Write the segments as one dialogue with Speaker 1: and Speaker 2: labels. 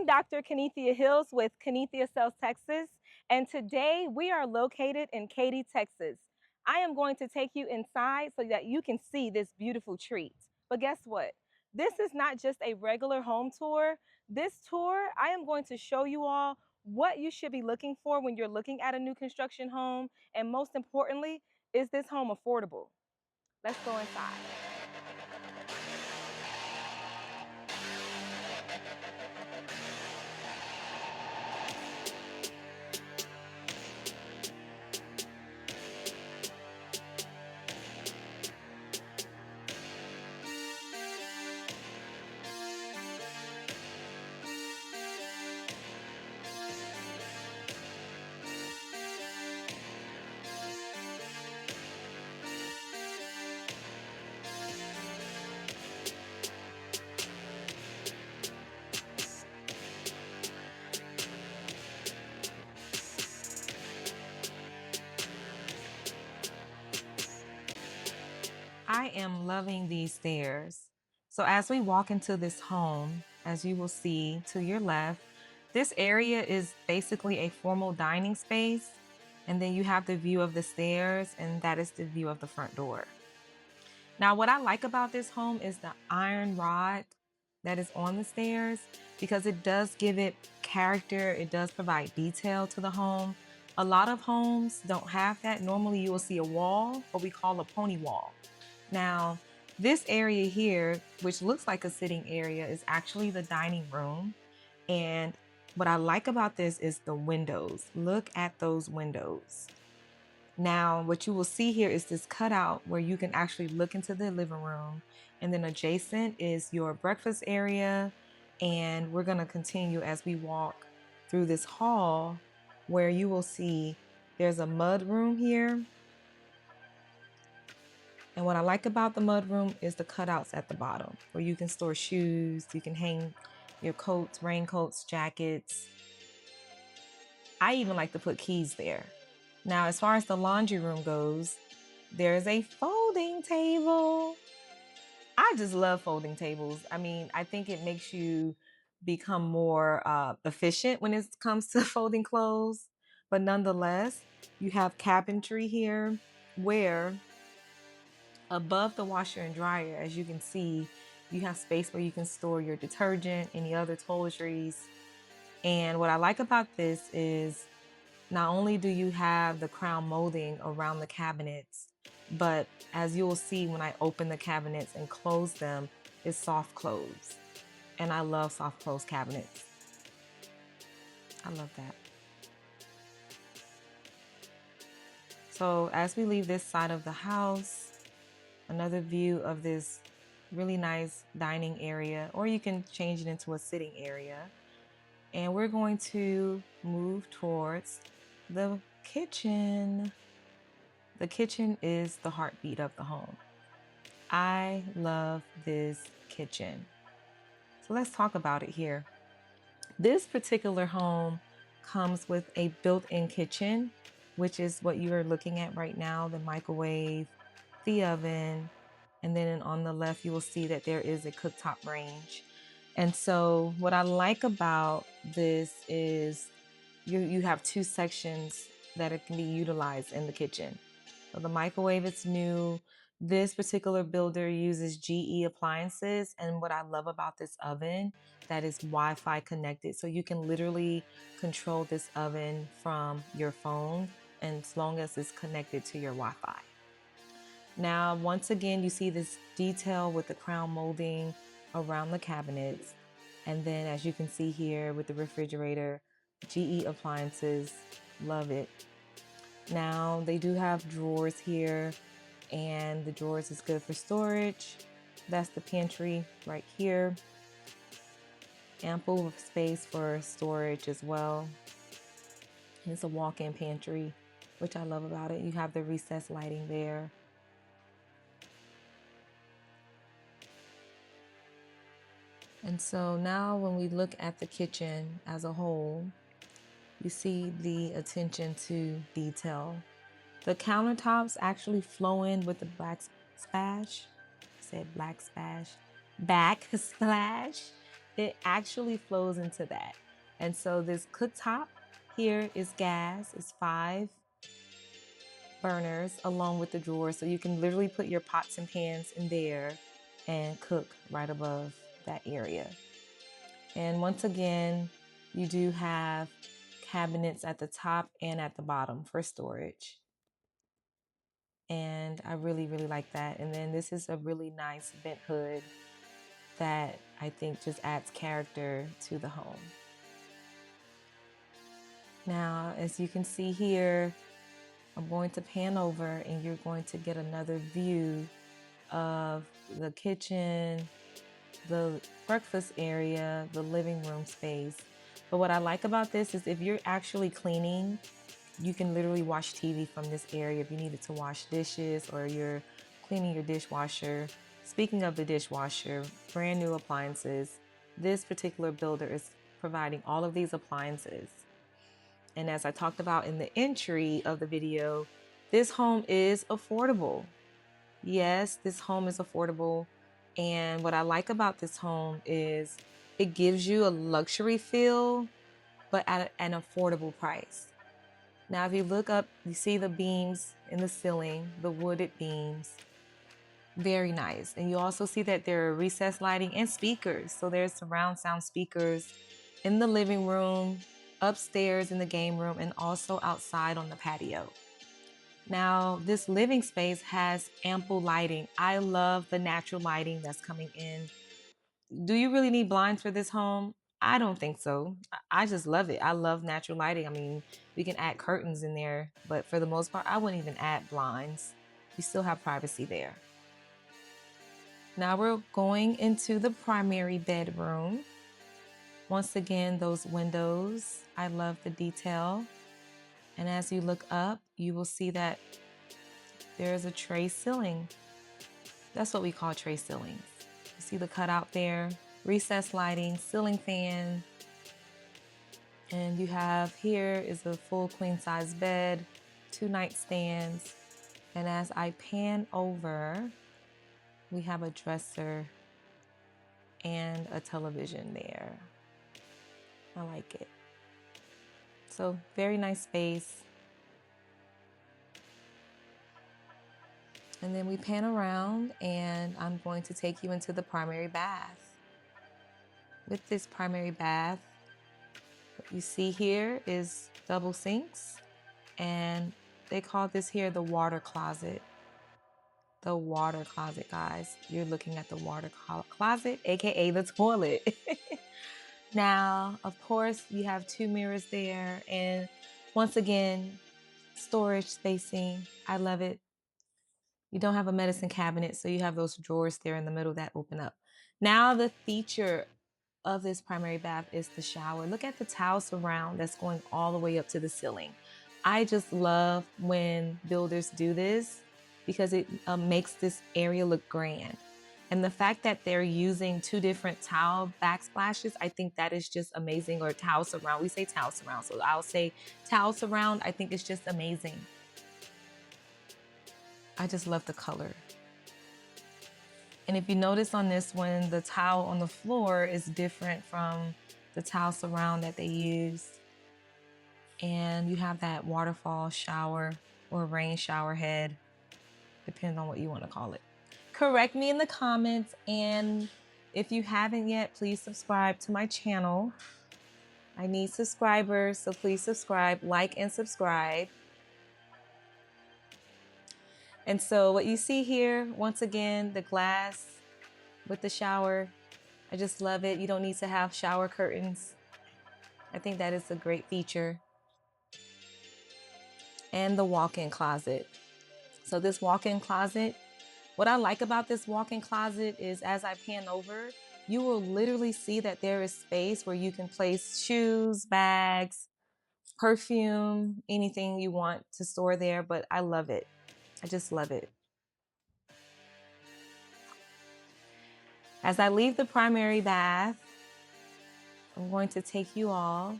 Speaker 1: I'm Dr. Kenethia Hills with Kenethia Sells Texas, and today we are located in Katy, Texas. I am going to take you inside so that you can see this beautiful treat. But guess what? This is not just a regular home tour. This tour, I am going to show you all what you should be looking for when you're looking at a new construction home, and most importantly, is this home affordable? Let's go inside. I am loving these stairs. So as we walk into this home, as you will see to your left, this area is basically a formal dining space. And then you have the view of the stairs, and that is the view of the front door. Now, what I like about this home is the iron rod that is on the stairs because it does give it character. It does provide detail to the home. A lot of homes don't have that. Normally you will see a wall, what we call a pony wall. Now, this area here, which looks like a sitting area, is actually the dining room. And what I like about this is the windows. Look at those windows. Now, what you will see here is this cutout where you can actually look into the living room, and then adjacent is your breakfast area. And we're going to continue as we walk through this hall where you will see there's a mud room here. And what I like about the mud room is the cutouts at the bottom where you can store shoes, you can hang your coats, raincoats, jackets. I even like to put keys there. Now, as far as the laundry room goes, there's a folding table. I just love folding tables. I mean, I think it makes you become more efficient when it comes to folding clothes. But nonetheless, you have cabinetry here where above the washer and dryer, as you can see, you have space where you can store your detergent, any other toiletries. And what I like about this is not only do you have the crown molding around the cabinets, but as you will see when I open the cabinets and close them, it's soft close. And I love soft close cabinets. I love that. So as we leave this side of the house, another view of this really nice dining area, or you can change it into a sitting area. And we're going to move towards the kitchen. The kitchen is the heartbeat of the home. I love this kitchen. So let's talk about it here. This particular home comes with a built-in kitchen, which is what you are looking at right now, the microwave, the oven, and then on the left, you will see that there is a cooktop range. And so what I like about this is you have two sections that it can be utilized in the kitchen. So the microwave is new. This particular builder uses GE appliances. And what I love about this oven, that is Wi-Fi connected. So you can literally control this oven from your phone, and as long as it's connected to your Wi-Fi. Now, once again, you see this detail with the crown molding around the cabinets. And then as you can see here with the refrigerator, GE appliances, love it. Now they do have drawers here, and the drawers is good for storage. That's the pantry right here. Ample space for storage as well. And it's a walk-in pantry, which I love about it. You have the recessed lighting there. And so now when we look at the kitchen as a whole, you see the attention to detail. The countertops actually flow in with the backsplash. I said black splash. Backsplash. it actually flows into that. And so this cooktop here is gas, it's 5 burners along with the drawer. So you can literally put your pots and pans in there and cook right above that area. And once again, you do have cabinets at the top and at the bottom for storage. And I really, really like that. And then this is a really nice vent hood that I think just adds character to the home. Now, as you can see here, I'm going to pan over and you're going to get another view of the kitchen, the breakfast area, the living room space. But what I like about this is if you're actually cleaning, you can literally watch TV from this area if you needed to wash dishes or you're cleaning your dishwasher. Speaking of the dishwasher, brand new appliances. This particular builder is providing all of these appliances. And as I talked about in the entry of the video, this home is affordable. Yes, this home is affordable. And what I like about this home is it gives you a luxury feel, but at an affordable price. Now, if you look up, you see the beams in the ceiling, the wooded beams. Very nice. And you also see that there are recessed lighting and speakers. So there's surround sound speakers in the living room, upstairs in the game room, and also outside on the patio. Now, this living space has ample lighting. I love the natural lighting that's coming in. Do you really need blinds for this home? I don't think so. I just love it. I love natural lighting. I mean, we can add curtains in there, but for the most part, I wouldn't even add blinds. You still have privacy there. Now we're going into the primary bedroom. Once again, those windows, I love the detail. And as you look up, you will see that there's a tray ceiling. That's what we call tray ceilings. You see the cutout there, recessed lighting, ceiling fan. And you have here is a full queen size bed, 2 nightstands. And as I pan over, we have a dresser and a television there. I like it. So very nice space. And then we pan around and I'm going to take you into the primary bath. With this primary bath, what you see here is double sinks, and they call this here the water closet. The water closet, guys. You're looking at the water closet, aka the toilet. Now, of course, you have 2 mirrors there, and once again, storage spacing. I love it. You don't have a medicine cabinet, so you have those drawers there in the middle that open up. Now, the feature of this primary bath is the shower. Look at the tile surround that's going all the way up to the ceiling. I just love when builders do this because it makes this area look grand. And the fact that they're using 2 different tile backsplashes, I think that is just amazing. Or tile surround. We say tile surround, so I'll say tile surround. I think it's just amazing. I just love the color. And if you notice on this one, the tile on the floor is different from the tile surround that they use. And you have that waterfall shower or rain shower head, depending on what you want to call it. Correct me in the comments, and if you haven't yet, please subscribe to my channel. I need subscribers, so please subscribe, like, and subscribe. And so what you see here, once again, the glass with the shower, I just love it. You don't need to have shower curtains. I think that is a great feature. And the walk-in closet. So this walk-in closet, what I like about this walk-in closet is as I pan over, you will literally see that there is space where you can place shoes, bags, perfume, anything you want to store there, but I love it. I just love it. As I leave the primary bath, I'm going to take you all.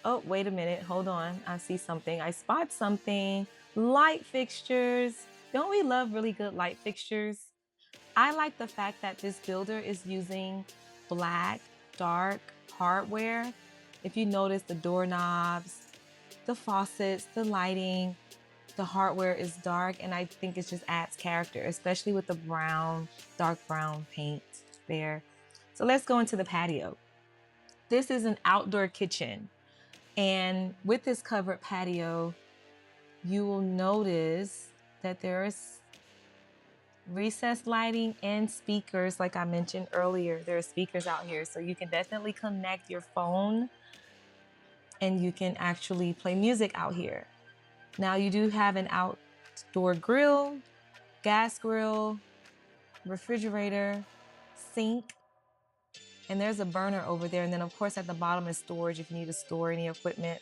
Speaker 1: Oh, wait a minute. Hold on. I see something. I spot something. Light fixtures. Don't we love really good light fixtures? I like the fact that this builder is using black dark hardware. If you notice, the doorknobs, the faucets, the lighting, the hardware is dark, and I think it just adds character, especially with the brown, dark brown paint there. So let's go into the patio. This is an outdoor kitchen, and with this covered patio, you will notice that there is recessed lighting and speakers. Like I mentioned earlier, there are speakers out here, so you can definitely connect your phone and you can actually play music out here. Now you do have an outdoor grill, gas grill, refrigerator, sink, and there's a burner over there. And then of course at the bottom is storage if you need to store any equipment.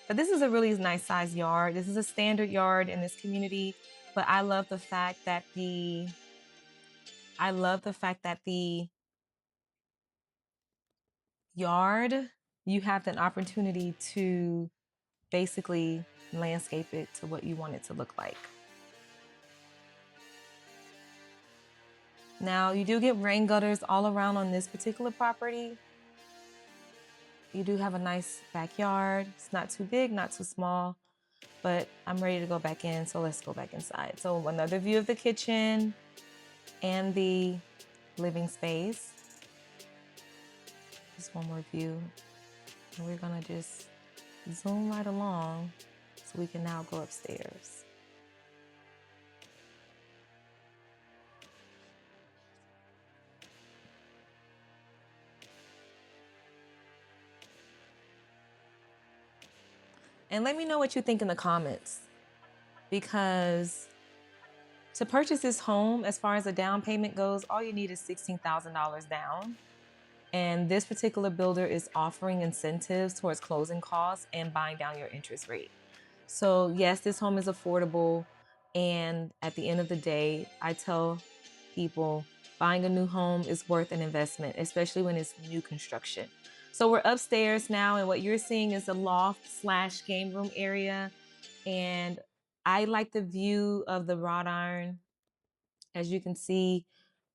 Speaker 1: But this is a really nice size yard. This is a standard yard in this community, but I love the fact that the yard, you have an opportunity to basically landscape it to what you want it to look like. Now, you do get rain gutters all around on this particular property. You do have a nice backyard. It's not too big, not too small, but I'm ready to go back in, so let's go back inside. So another view of the kitchen and the living space. Just one more view. And we're gonna just zoom right along so we can now go upstairs. And let me know what you think in the comments, because to purchase this home, as far as the down payment goes, all you need is $16,000 down. And this particular builder is offering incentives towards closing costs and buying down your interest rate. So yes, this home is affordable. And at the end of the day, I tell people buying a new home is worth an investment, especially when it's new construction. So we're upstairs now, and what you're seeing is a loft / game room area. And I like the view of the wrought iron. As you can see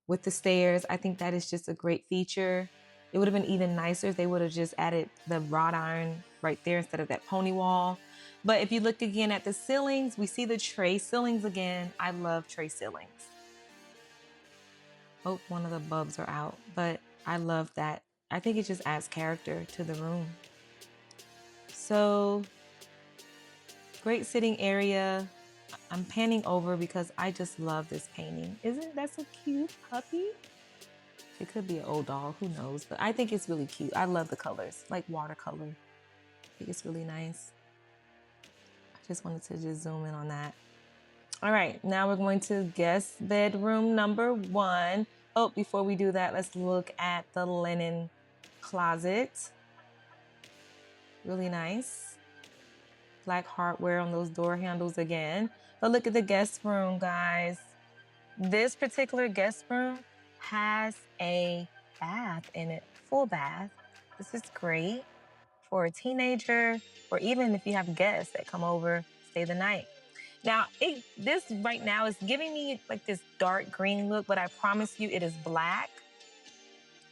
Speaker 1: with the stairs, I think that is just a great feature. It would have been even nicer if they would have just added the wrought iron right there instead of that pony wall. But if you look again at the ceilings, we see the tray ceilings again. I love tray ceilings. Oh, one of the bulbs are out, but I love that. I think it just adds character to the room. So, great sitting area. I'm panning over because I just love this painting. Isn't that so cute, puppy? It could be an old doll, who knows? But I think it's really cute. I love the colors, like watercolor. I think it's really nice. I just wanted to just zoom in on that. All right, now we're going to guest bedroom number 1. Oh, before we do that, let's look at the linen closet. Really nice. Black hardware on those door handles again. But look at the guest room, guys. This particular guest room has a bath in it, full bath. This is great for a teenager, or even if you have guests that come over, stay the night. Now, this right now is giving me like this dark green look, but I promise you it is black.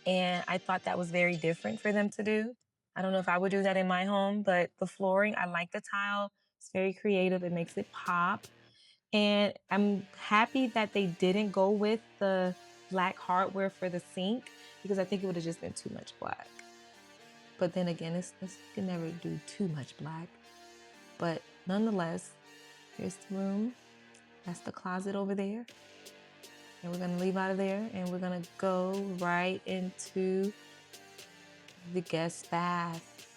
Speaker 1: And I thought that was very different for them to do. I don't know if I would do that in my home, but the flooring, I like the tile. It's very creative. It makes it pop. And I'm happy that they didn't go with the black hardware for the sink, because I think it would have just been too much black. But then again, you can never do too much black. But nonetheless, here's the room. That's the closet over there. And we're gonna leave out of there and we're gonna go right into the guest bath.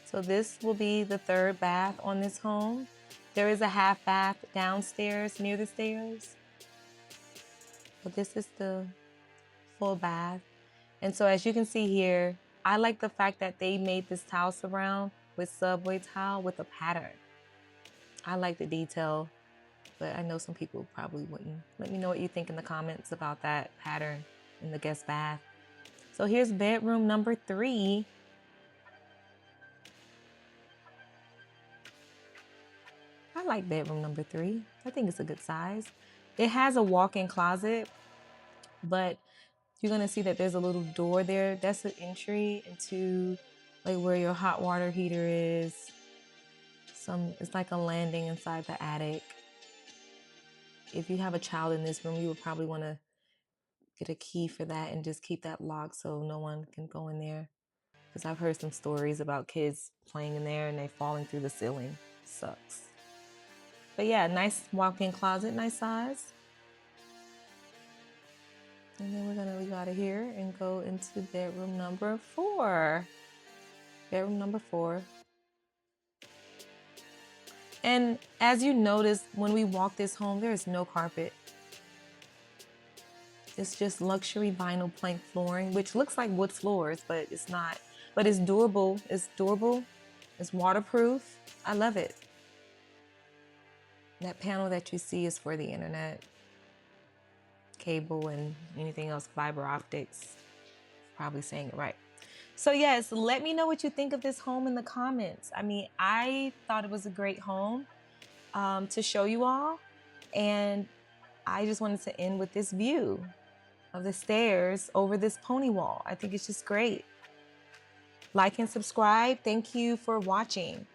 Speaker 1: So this will be the 3rd bath on this home. There is a half bath downstairs near the stairs, but this is the full bath. And so as you can see here, I like the fact that they made this tile surround with subway tile with a pattern. I like the detail, but I know some people probably wouldn't. Let me know what you think in the comments about that pattern in the guest bath. So here's bedroom number 3. I like bedroom number 3. I think it's a good size. It has a walk-in closet, but you're gonna see that there's a little door there. That's an entry into like where your hot water heater is. It's like a landing inside the attic. If you have a child in this room, you would probably want to get a key for that and just keep that locked so no one can go in there. Because I've heard some stories about kids playing in there and they falling through the ceiling. Sucks. But yeah, nice walk-in closet, nice size. And then we're gonna leave out of here and go into bedroom number 4. Bedroom number 4. And as you notice, when we walk this home, there is no carpet. It's just luxury vinyl plank flooring, which looks like wood floors, but it's not. But it's durable. It's durable. It's waterproof. I love it. That panel that you see is for the internet, cable, and anything else, fiber optics. Probably saying it right. So yes, let me know what you think of this home in the comments. I mean, I thought it was a great home to show you all. And I just wanted to end with this view of the stairs over this pony wall. I think it's just great. Like and subscribe. Thank you for watching.